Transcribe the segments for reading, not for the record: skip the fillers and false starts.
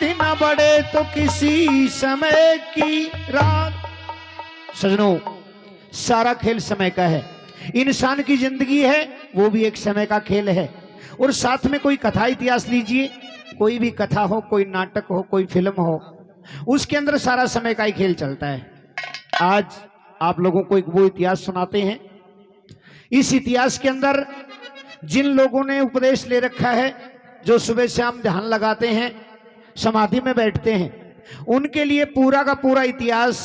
दिन बढ़े तो किसी समय की रात। सजनों, सारा खेल समय का है। इंसान की जिंदगी है वो भी एक समय का खेल है। और साथ में कोई कथा इतिहास लीजिए, कोई भी कथा हो, कोई नाटक हो, कोई फिल्म हो, उसके अंदर सारा समय का ही खेल चलता है। आज आप लोगों को एक वो इतिहास सुनाते हैं। इस इतिहास के अंदर जिन लोगों ने उपदेश ले रखा है, जो सुबह शाम ध्यान लगाते हैं, समाधि में बैठते हैं, उनके लिए पूरा का पूरा इतिहास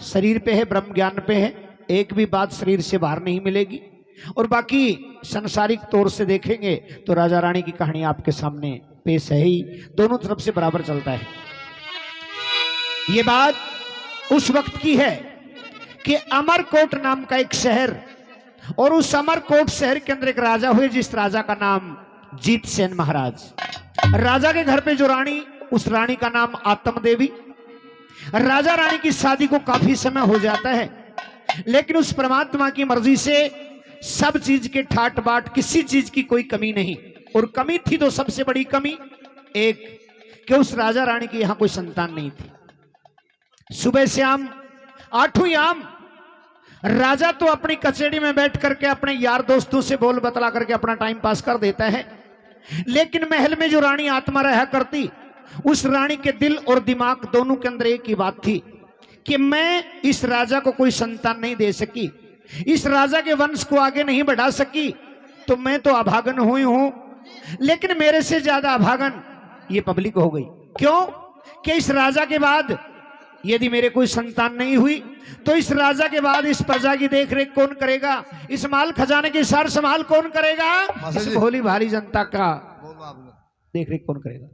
शरीर पे है, ब्रह्म ज्ञान पे है। एक भी बात शरीर से बाहर नहीं मिलेगी। और बाकी सांसारिक तौर से देखेंगे तो राजा रानी की कहानी आपके सामने पेश है ही, दोनों तरफ से बराबर चलता है। ये बात उस वक्त की है कि अमरकोट नाम का एक शहर, और उस अमरकोट शहर के अंदर एक राजा हुए, जिस राजा का नाम जीतसेन महाराज। राजा के घर पे जो रानी, उस रानी का नाम आत्म देवी। राजा रानी की शादी को काफी समय हो जाता है, लेकिन उस परमात्मा की मर्जी से सब चीज के ठाट बाट, किसी चीज की कोई कमी नहीं। और कमी थी तो सबसे बड़ी कमी एक, कि उस राजा रानी की यहां कोई संतान नहीं थी। सुबह शाम आठों याम राजा तो अपनी कचेरी में बैठ करके अपने यार दोस्तों से बोल बतला करके अपना टाइम पास कर देता है, लेकिन महल में जो रानी आत्मा रहा करती, उस रानी के दिल और दिमाग दोनों के अंदर एक ही बात थी कि मैं इस राजा को कोई संतान नहीं दे सकी, इस राजा के वंश को आगे नहीं बढ़ा सकी, तो मैं तो अभागन हुई हूं। लेकिन मेरे से ज्यादा अभागन ये पब्लिक हो गई। क्यों? कि इस राजा के बाद यदि मेरे कोई संतान नहीं हुई तो इस राजा के बाद इस प्रजा की देखरेख कौन करेगा, इस माल खजाने की सार संभाल कौन करेगा, इस भोली भारी जनता का देखरेख कौन करेगा।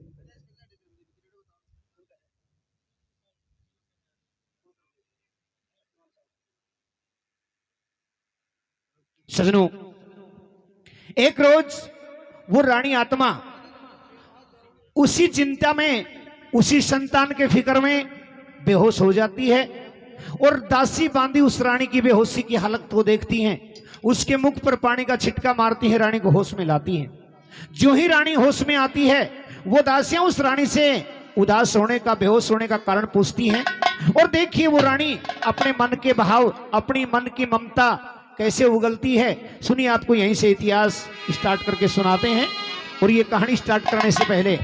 सजनों, एक रोज वो रानी आत्मा उसी चिंता में, उसी संतान के फिक्र में बेहोश हो जाती है, और दासी बांधी उस रानी की बेहोशी की हालत को देखती हैं। उसके मुख पर पानी का छिटका मारती है, रानी को होश में लाती है। जो ही रानी होश में आती है, वो दासियां उस रानी से उदास होने का, बेहोश होने का कारण पूछती हैं। और देखिए वो रानी अपने मन के भाव, अपनी मन की ममता कैसे उगलती है। सुनिए, आपको यहीं से इतिहास स्टार्ट करके सुनाते हैं। और ये कहानी स्टार्ट करने से पहले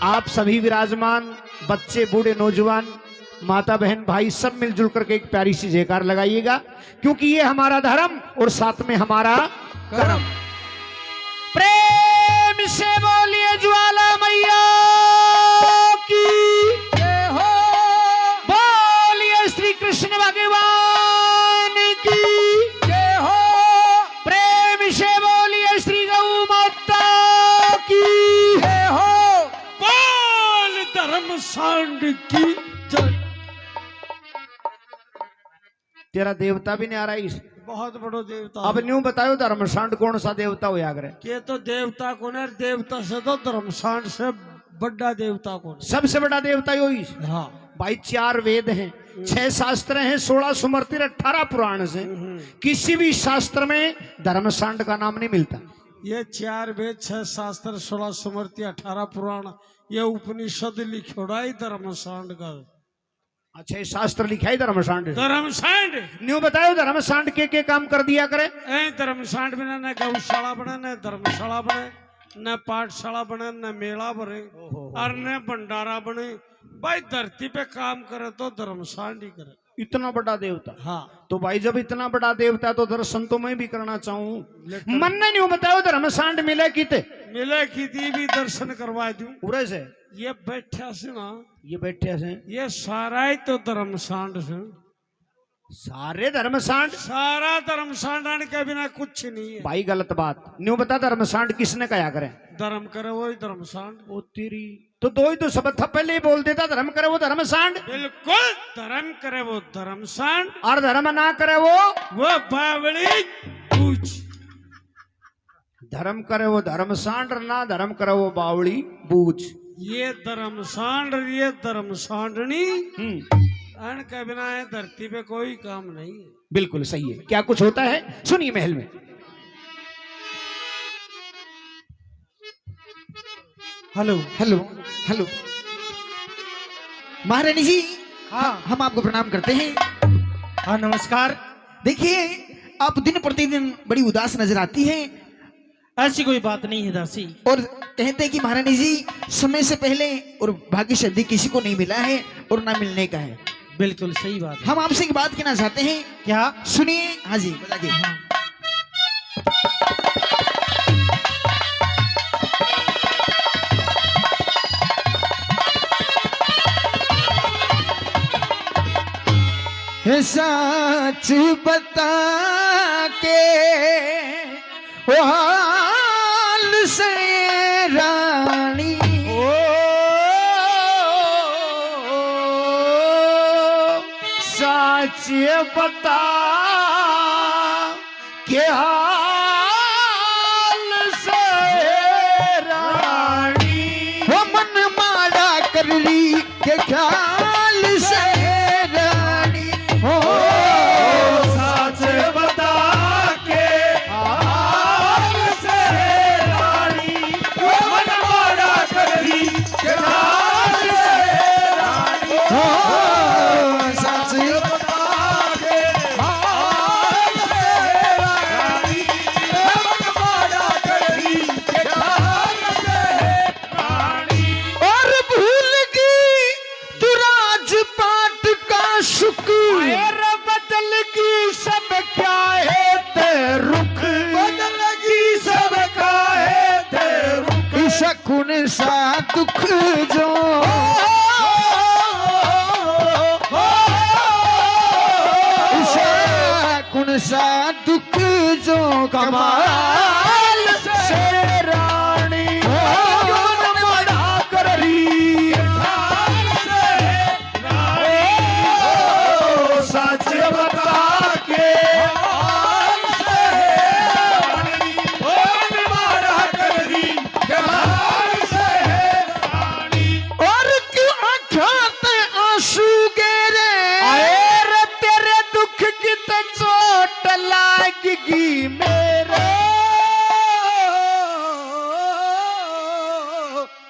आप सभी विराजमान बच्चे, बूढ़े, नौजवान, माता, बहन, भाई सब मिलजुल करके एक प्यारी सी जयकार लगाइएगा, क्योंकि ये हमारा धर्म और साथ में हमारा कर्म। प्रेम से बोलिए ज्वाला मैया की जय हो, बोलिए श्री कृष्ण भगवान की जय हो, प्रेम से बोलिए श्री गौ माता की जय हो, बोल धर्म सांड की जय। तेरा देवता भी नहीं आ रहा है, बहुत बड़ो देवता। अब न्यू बताओ धर्मसांड कौन सा देवता हो आगरे? के तो देवता कौन है? देवता से तो धर्मसांड से बड़ा देवता कौन? सबसे बड़ा देवता ही। हाँ भाई, 4 वेद हैं, 6 शास्त्र हैं, 16 सुमृति, 18 पुराण से किसी भी शास्त्र में धर्मसांड का नाम नहीं मिलता। ये 4 वेद, 6 शास्त्र, 16 सुमृति, 18 पुराण, ये उपनिषद लिखोड़ा ही धर्मसांड का। अच्छा, ये शास्त्र लिखा है धर्मसांड। धर्मसांड न्यू बताओ धर्मसांड के काम कर दिया करे? धर्मसांड में न गौशाला बने, न धर्मशाला बने, न पाठशाला बने, न मेला बने, और न भंडारा बने। भाई धरती पे काम करे तो धर्मसांड ही करे। इतना बड़ा देवता? हाँ। तो भाई जब इतना बड़ा देवता तो दर्शन तो मैं भी करना चाहूँ। मन ने न्यू बताओ धर्मसांड मिले किते? मिले की दी भी दर्शन करवा दूं। पूरे से ये बैठा से ना, ये बैठे से ये सारा ही तो धर्मसांड से। सारे धर्मसांड? सारा धर्मसांड आने के बिना कुछ नहीं है भाई। गलत बात। न्यू बता धर्मसांड किसने कहा करे? धर्म करे वही धर्मसांड। ओ तेरी तो दो ही तो सब था, पहले ही बोल देता धर्म करे वो धर्मसांड। बिल्कुल, धर्म करे वो धर्मसांड, और धर्म ना करे वो बावली पूछ। धर्म करे वो धर्मसांड, ना धर्म करे वो बावली बूझ। ये धर्मसांड, ये धर्मसांडनी अन के बिना है धरती पे कोई काम नहीं है। बिल्कुल सही है। क्या कुछ होता है सुनिए महल में। हेलो हेलो हेलो महारानी जी हाँ हम आपको प्रणाम करते हैं। हाँ नमस्कार। देखिए आप दिन प्रतिदिन बड़ी उदास नजर आती हैं ऐसी कोई बात नहीं है दासी। और कहते हैं कि महारानी जी समय से पहले और भाग्य से अधिक किसी को नहीं मिला है और ना मिलने का है। बिल्कुल सही बात है। हम आपसे एक बात कहना चाहते हैं। क्या? सुनिए। हाँ जी बताइए। सच बता के वो हाल से रानी सच बता के हाल से रानी वो मन मारा कर ली के ख्याल से रानी हो सच बता के हाल से रानी मन मारा कर ली के हाल से रानी हो सच बता के हाल से रानी मन मारा कर ली के हाल से रानी और भूल गई तू राजपाट का शुक्र पैर बदल की सब क्या है ते रुख बदल की सब का है ते रुख शकुन सा दुख जो शकुन सा दुख जो कमाल से रानी मन बड़ा कर रही हाल से रानी सच बता के हाल से रानी मन बड़ा कर रही हाल से रानी और क्यों आंखाते आंसू गेरे आए रे तेरे दुख की तो चोट लागेगी मेरे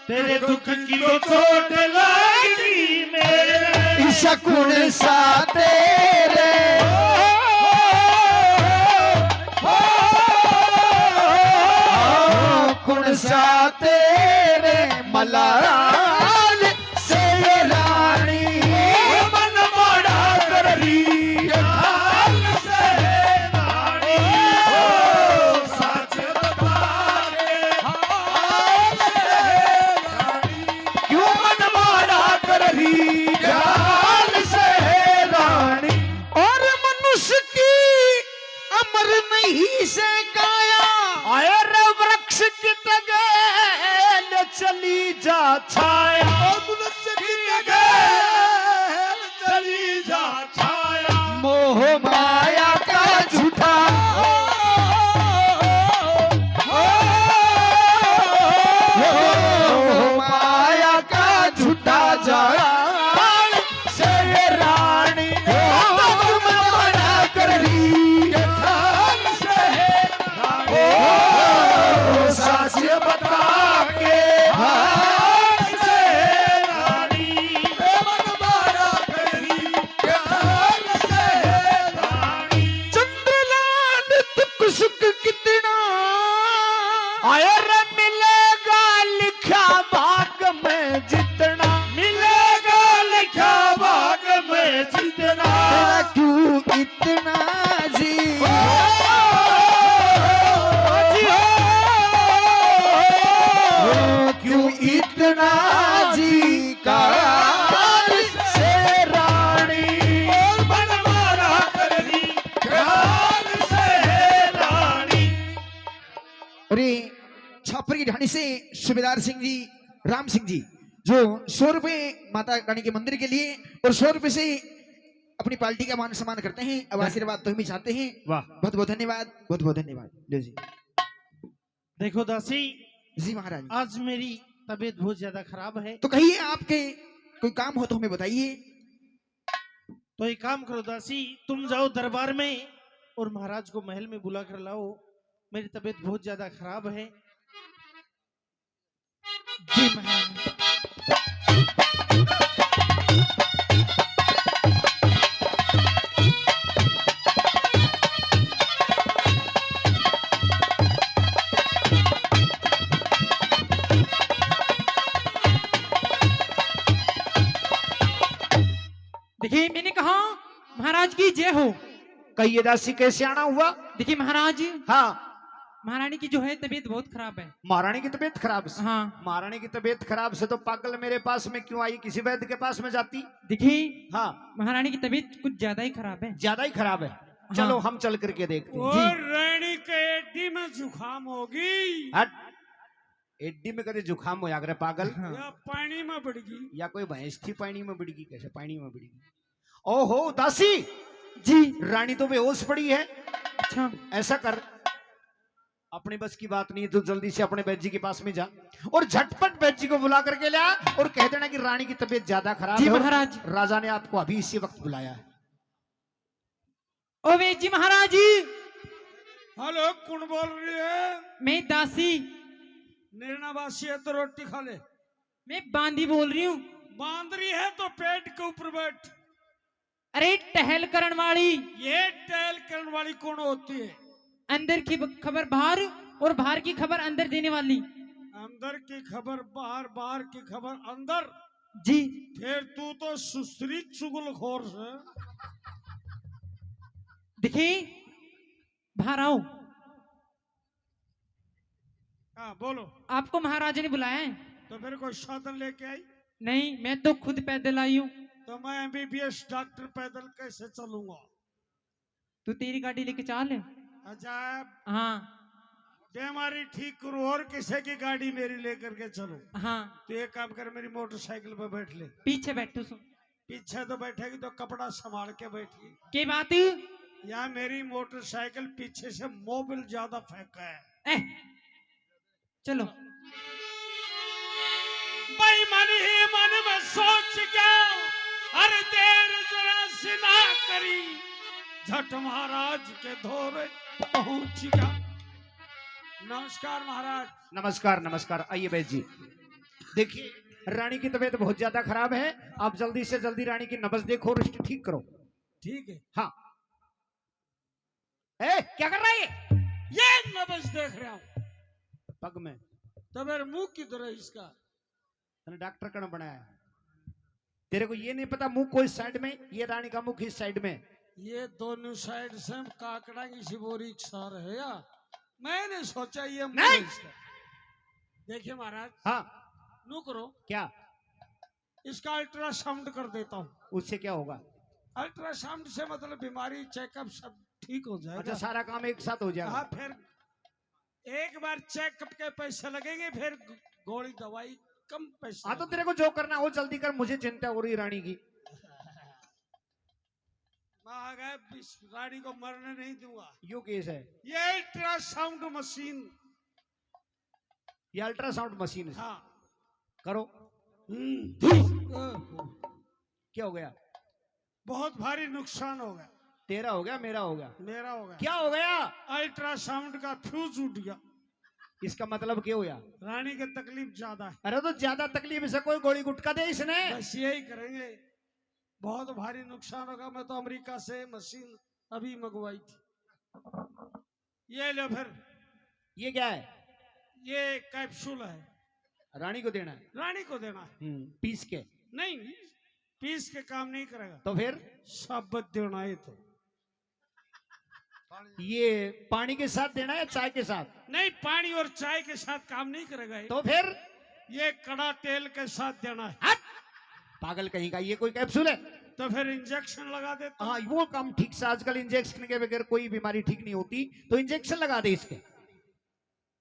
तेरे दुख की तो चोट लागेगी मेरे शकुन सा तेरे कुण सा तेरे मलाल से रानी मन बड़ा कर रही हाल से रानी सच बता के हाल से रानी क्यों मन बड़ा कर रही हाल से रानी और मनुष्य की अमर नहीं से काया आए रे वृक्ष की तगेल चली जा छाया मनुष्य की तगेल चली जा छाया मोह माया का झूठा मोह माया का झूठा जाल से रानी मन बना कर ली हाल से रानी सच बता के हाल से रानी मन बड़ा कर रही हाल से रानी चंद्रलाल दुख सुख कितना आए रे मिलेगा लिखा भाग में जितना मिलेगा लिखा भाग में जितना तेरा क्यों इतना जी क्यों इतना जी काल से रानी मन मारा कर रही ख्याल से रानी अरे छापर की ढाणी से सूबेदार सिंह जी राम सिंह जी जो 100 रुपए माता रानी के मंदिर के लिए और 100 रुपए से अपनी पार्टी का मान सम्मान करते हैं। अब आशीर्वाद तो हम ही चाहते हैं। वाह। बहुत बहुत धन्यवाद, बहुत बहुत धन्यवाद। लो जी देखो दासी, जी महाराज। आज मेरी तबीयत बहुत ज्यादा खराब है। तो कहिए आपके कोई काम हो तो हमें बताइए। तो एक काम करो दासी, तुम जाओ दरबार में और महाराज को महल में बुला कर लाओ। मेरी तबीयत बहुत ज्यादा खराब है। जी महाराज। देखिए मैंने कहा महाराज की जय हो। कहिए दासी कैसे आना हुआ? देखिए महाराज, हाँ, महारानी की जो है तबीयत बहुत खराब है। महारानी की तबीयत खराब से? हाँ महारानी की तबीयत खराब से तो पागल मेरे पास में क्यों आई? किसी वैद्य के पास में जाती। देखिए हाँ, महारानी की तबीयत कुछ ज्यादा ही खराब है। ज्यादा ही खराब है। चलो हम चल करके देखते हैं। और रानी के एड्डी में जुकाम होगी हट, एड्डी में कदे जुकाम हो करे पागल? या पानी में बढ़गी। या कोई भैंस थी पानी में बिड़गी? कैसे पानी में बिड़गी? ओहो दासी जी रानी तो बेहोश पड़ी है। अच्छा ऐसा कर, अपने बस की बात नहीं है तो जल्दी से अपने बैद जी के पास में जा और झटपट बैद जी को बुला करके ला और कह देना कि रानी की तबीयत ज्यादा खराब जी है और महाराज। राजा ने आपको अभी इसी वक्त बुलाया है। ओ वे जी महाराज, हेलो, कौन बोल रही है? मैं दासी, निर्णावासी है तो रोटी खा ले। मैं बांदी बोल रही हूँ। बांदरी है तो पेट के ऊपर बैठ। अरे टहल करण वाली, ये टहल करने वाली कौन होती है? अंदर की खबर बाहर और बाहर की खबर अंदर देने वाली। अंदर की खबर बाहर, बाहर की खबर अंदर। जी फिर तू तो सुश्री चुगलखोर है। देखिए बाहर आओ, हाँ बोलो। आपको महाराजा ने बुलाया है। तो मेरे को साधन लेके आई? नहीं, मैं तो खुद पैदल आई हूँ। तो मैं एमबीबीएस डॉक्टर पैदल कैसे चलूंगा? तू तेरी गाड़ी लेके चल। अजायब, हाँ बीमारी ठीक करूं और किसी की गाड़ी मेरी लेकर के चलूं? हाँ, तो एक काम कर, मेरी मोटरसाइकिल पे बैठ ले। पीछे बैठू सुन। पीछे तो बैठेगी तो कपड़ा संभाल के बैठी। के बात या मेरी मोटरसाइकिल पीछे से मोबिल ज्यादा फेंका है। ए, चलो। भाई मन ही मन में सोच गया, अरे देर जरा सी ना करी, झट महाराज के धोरे पहुंच गया। नमस्कार महाराज। नमस्कार नमस्कार, आइए बैद जी। देखिए रानी की तबीयत बहुत ज्यादा खराब है, आप जल्दी से जल्दी रानी की नब्ज देखो और इसकी ठीक करो। ठीक है। हाँ। ए, क्या कर रहा है? ये नब्ज देख रहा हूं। पग में तो मेरे मुंह किधर है इसका? तूने डॉक्टर कण बनाया है? तेरे को ये नहीं पता मुंह कोई साइड में, ये रानी का मुख इस साइड में। ये दोनों साइड से काकड़ा की शिवोरी सार है या? मैंने सोचा ये मुंह नहीं। इसका। देखिए महाराज, हाँ नू करो, क्या? इसका अल्ट्रासाउंड कर देता हूँ। उससे क्या होगा? अल्ट्रासाउंड से मतलब बीमारी चेकअप सब ठीक हो जाएगा। अच्छा, सारा काम एक साथ हो जाएगा। हाँ, फिर एक बार चेकअप के पैसे लगेंगे, फिर गोली दवाई कम पैसे। हाँ तो तेरे को जो करना हो जल्दी कर, मुझे चिंता हो रही रानी की। रानी को मरने नहीं दूंगा। यू केस है ये अल्ट्रासाउंड मशीन। ये अल्ट्रासाउंड मशीन है। हाँ करो। ओहो, क्या हो गया? बहुत भारी नुकसान हो गया। तेरा हो गया मेरा हो गया? मेरा हो गया। क्या हो गया? अल्ट्रासाउंड का फ्यूज उठ गया। इसका मतलब क्या हुआ? रानी की तकलीफ ज्यादा है। अरे तो ज्यादा तकलीफ से कोई गोली गुटका दे इसने? बस यही करेंगे, बहुत भारी नुकसान होगा। मैं तो अमेरिका से मशीन अभी मंगवाई थी। ये लो फिर। ये क्या है? ये कैप्सूल है, रानी को देना है? रानी को देना है। पीस के? नहीं, पीस के काम नहीं करेगा। तो फिर शब्द देना है तो ये पानी के साथ देना है या चाय के साथ? नहीं, पानी और चाय के साथ काम नहीं करेगा ये। तो फिर ये कड़ा तेल के साथ देना है। हट! पागल कहीं का, ये कोई कैप्सूल है? तो फिर इंजेक्शन लगा देता हूं। हाँ वो काम ठीक से, आजकल इंजेक्शन के बगैर कोई बीमारी ठीक नहीं होती, तो इंजेक्शन लगा दे इसके।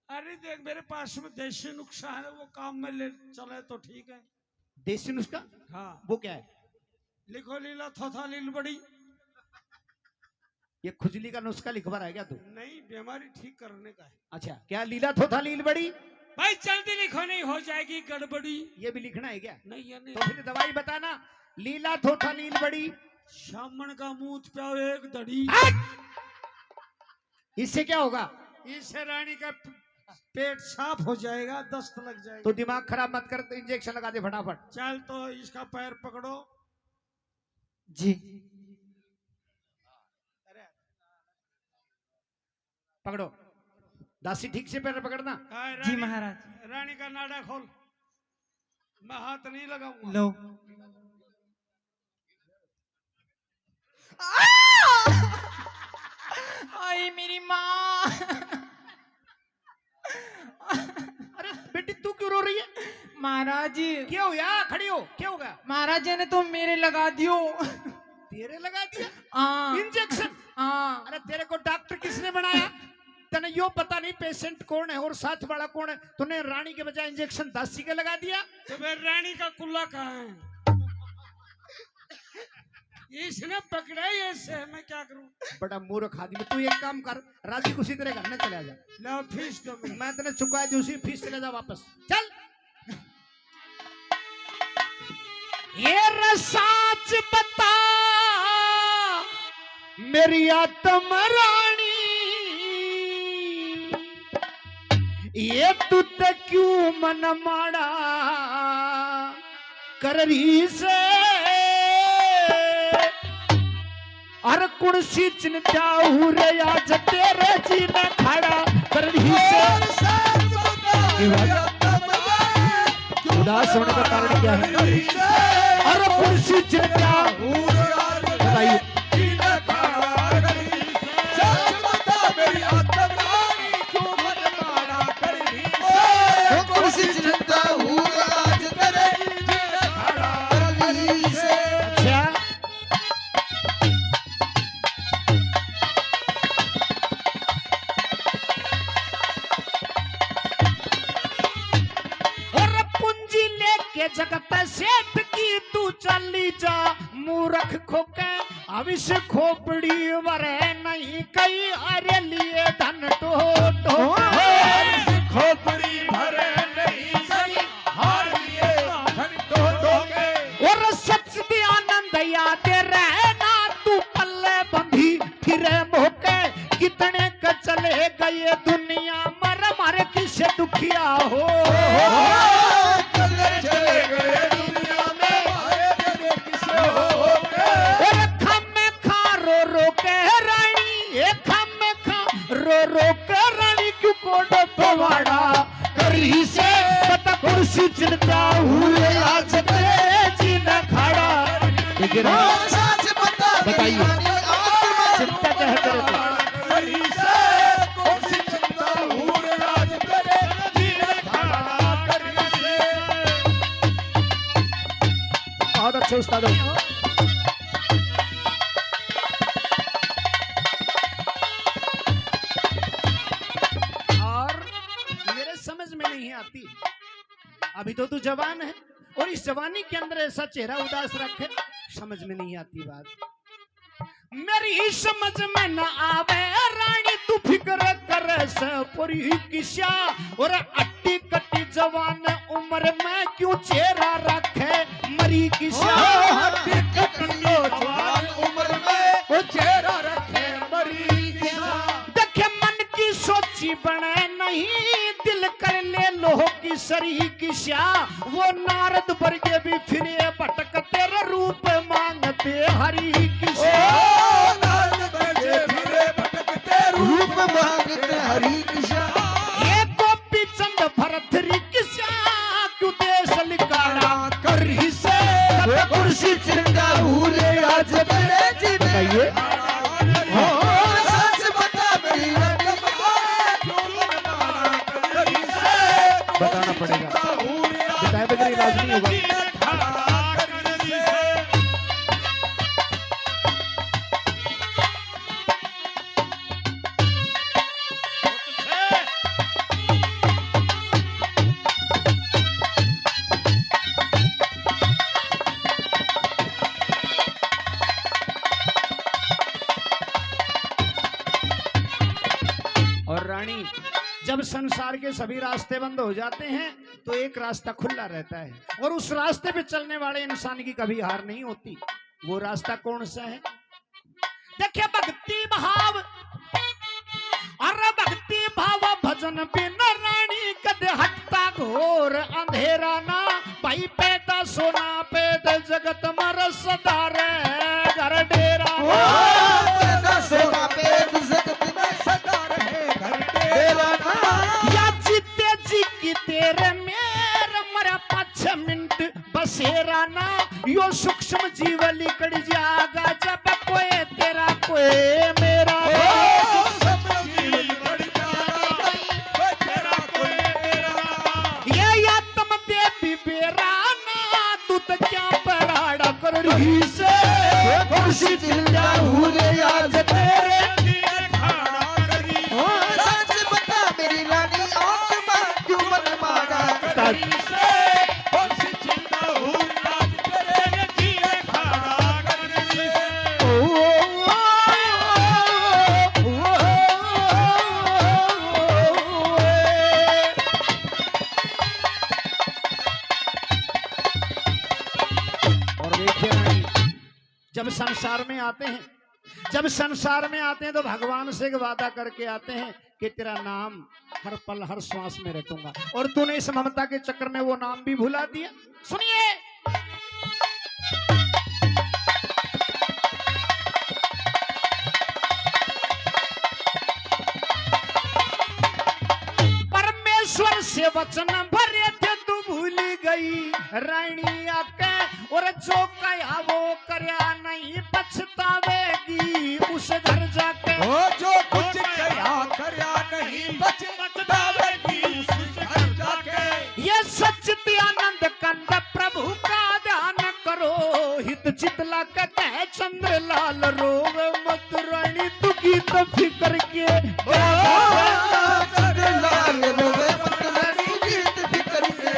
अरे देख, मेरे पास में देसी नुस्खा है, वो काम में ले चले तो ठीक है। देसी नुस्खा? हाँ, वो क्या है? लिखो लीला थोथा लील बड़ी। ये खुजली का नुस्खा लिखवा रहा है क्या तू? नहीं, बीमारी ठीक करने का है। अच्छा, क्या लीला थोथा लील बड़ी? भाई जल्दी लिखो, नहीं हो जाएगी गड़बड़ी। ये भी लिखना है क्या? नहीं, ये नहीं। तो फिर दवाई बताना। लीला थोथा लील बड़ी। शामन का मूत प्याओ एक दड़ी। इससे क्या होगा? इससे रानी का पेट साफ हो जाएगा, दस्त लग जाएगा। तो दिमाग खराब मत कर, तो इंजेक्शन लगा दे फटाफट। चल तो इसका पैर पकड़ो। जी पकड़ो दासी, ठीक से पैर पकड़ना। हाय जी रानी, महाराज। रानी का नाड़ा खोल, मैं हाथ नहीं लगाऊंगा। लो। आई मेरी माँ। अरे बेटी तू क्यों रो रही है? महाराज क्या हो यार, खड़ी हो, क्या होगा? महाराज जी ने तो मेरे लगा दियो। तेरे लगा दिया हाँ इंजेक्शन? हाँ। अरे तेरे को डॉक्टर किसने बनाया? तने यो पता नहीं पेशेंट कौन है और साथ वाला कौन है, तूने रानी के बजाय इंजेक्शन दासी के लगा दिया। तो फिर रानी का कुल्ला कहाँ है? इसने पकड़ा ही ऐसे, मैं क्या करूं? बड़ा मूर्ख आदमी। तू एक काम कर, राजी खुशी तेरे घर में चला जा। लो फीस तो मिल। मैं तेने चुका दी उसी फीस, चले जा वापस चल। ये सच बता मेरी आत्म रानी, ये तू ते क्यों मन माड़ा कर रही से? अरे कुर्सी चिंता हो रे आज तेरे जी ने खड़ा कर रही से। उदास होने का कारण क्या है? अरे कुर्सी चिंता बताइए। जगत सेठ की तू चली जा, मूर्ख खोके अविश्य खोपड़ी वरे नहीं कई अरे लिए धन तो खोपड़ी भरे नहीं सही, हार लिए धन तो और सच आनंद याद रहना, तू पल्ले बंधी फिरे मोके कितने क चले गए दुनिया मर मर किसे दुखिया हो। रो कर रानी क्यों कोड पवाड़ा करी से पता कुर्सी चिंता हुए आज तेरे जी न खड़ा। लेकिन बताइए चिंता क्या है तेरे को? बहुत अच्छे उस्ताद हो। आती अभी तो तू जवान है और इस जवानी के अंदर ऐसा चेहरा उदास रखे, समझ में नहीं आती बात। मेरी समझ में न आवे रानी तू फिक्र करे से पूरी किस्सा, और अट्टी कट्टी जवान उम्र में क्यों चेहरा रखे मरी किस्सा। अट्टी कट्टी जवान उम्र में वो चेहरा रखे मरी किस्सा। देखे मन की सोची बने नहीं दिल कर ले लोह की सरी किस्सा, वो नारद वर्गे भी फिरे भटक तेरा रूप मांगते हरी किस्सा। रूप मांगते हरी किस्सा। ये गोपी चंद भरत री किस्सा, क्यों देश लिकाड़ा कर ही से कुर्सी चिंता भूले आज तेरे जी बताइए। बताना पड़ेगा, बताए बगैर इलाज नहीं होगा। और रानी जब संसार के सभी रास्ते बंद हो जाते हैं तो एक रास्ता खुला रहता है, और उस रास्ते पे चलने वाले इंसान की कभी हार नहीं होती। वो रास्ता कौन सा है? देखिए भक्ति भाव, अरे भक्ति भाव भजन बिन रानी कदे हटता घोर अंधेरा ना, भाई पैदा सोना पैद जगत मर सदा रे। सूक्ष्म जीव लिकड़ जागा जब कोई तेरा कोई मेरा ये आत्म देवी बेराना तू तो क्या पराड़ा कर रही से खुशी जिंदा हुए आज तेरे सच बता मेरी रानी आत्मा क्यों मन मारा और देखिए रानी, जब संसार में आते हैं तो भगवान से एक वादा करके आते हैं कि तेरा नाम हर पल हर श्वास में रटूंगा, और तूने इस ममता के चक्कर में वो नाम भी भुला दिया। सुनिए, परमेश्वर से वचन भरे थे तू भूल गई रानी आके, और जो कहा वो करया नहीं पछतावेगी उस घर जाके। जो कुछ कया करया नहीं पछतावेगी उस घर जाके। ये सच्चित आनंद कंद प्रभु का ध्यान करो, हित चितला कहते हैं चंद्र लाल रोग मत रानी तू की तो फिक्र के लाल रोवे मत रानी गीत फिक्र के।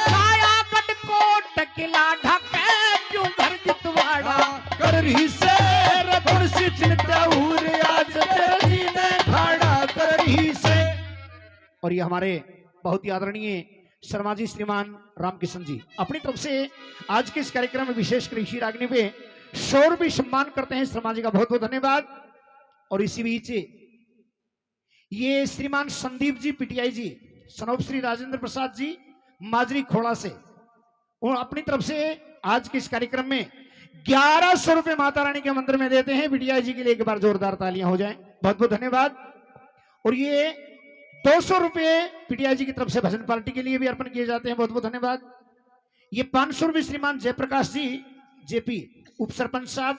काया गढ़ कोट किला ढके क्यों घर जितवाड़ा कर रही से रतन से चिंता हुए आज तेरे जीने खाड़ा कर रही से। और ये हमारे बहुत ही आदरणीय शर्मा जी श्रीमान रामकिशन जी अपनी तरफ से आज के इस कार्यक्रम में विशेष ऋषि रागनी पे शोर भी सम्मान करते हैं। शर्मा जी का बहुत बहुत धन्यवाद। और इसी बीच ये श्रीमान संदीप जी पीटीआई जी, सनोप श्री राजेंद्र प्रसाद जी माजरी खोड़ा से, और अपनी तरफ से आज के इस कार्यक्रम में 1100 रुपए माता रानी के मंदिर में देते हैं। पीटीआई जी के लिए एक बार जोरदार तालियां हो जाएं, बहुत बहुत धन्यवाद। और ये 200 रुपए पीटीआई जी की तरफ से भजन पार्टी के लिए भी अर्पण किए जाते हैं, बहुत बहुत धन्यवाद। ये 500 रुपए श्रीमान जयप्रकाश जी जेपी उप सरपंच साहब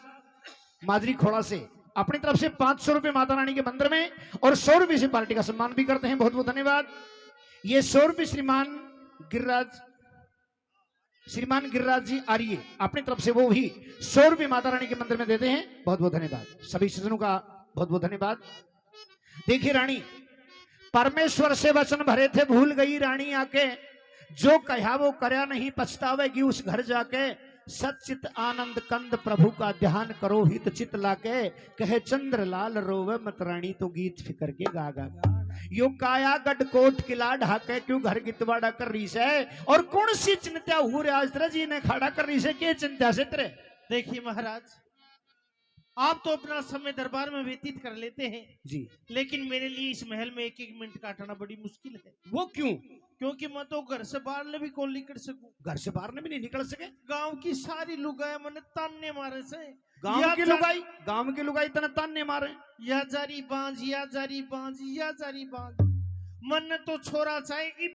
माजरी खोड़ा से अपनी तरफ से 500 रुपए माता रानी के मंदिर में, और 100 रुपए से पार्टी का सम्मान भी करते हैं, बहुत बहुत धन्यवाद। ये 100 रुपए श्रीमान गिरिराज जी आर्य अपनी तरफ से वो भी 100 रुपए माता रानी के मंदिर में देते हैं, बहुत बहुत धन्यवाद। सभी सज्जनों का बहुत बहुत धन्यवाद। देखिए रानी, परमेश्वर से वचन भरे थे भूल गई रानी आके, जो कहा वो करया नहीं पछतावेगी उस घर जाके। सच्चित आनंद कंद प्रभु का ध्यान करो हित चित लाके, कहे चंद्र लाल रोवे मत रानी तो गीत फिकर के गा गा। यो काया गढ़ कोट किला ढाके क्यों घर गितवाड़ा कर रही से, और कौन सी चिंता हो रे आज तेरे जी ने खड़ा कर रही से, के चिंता से तेरे। देखिए महाराज, आप तो अपना समय दरबार में व्यतीत कर लेते हैं जी, लेकिन मेरे लिए इस महल में एक एक मिनट काटना बड़ी मुश्किल है। वो क्यों? क्योंकि मैं तो घर से बाहर ने भी कौन निकल सकूं। घर से बाहर भी नहीं निकल सके? गांव की सारी लुगाई मैंने तान्ने मारे से। गांव की लुगाई तने तान्ने मारे, या जारी बांझ या जारी बांझ या जारी बांझ। मन तो छोरा चाहे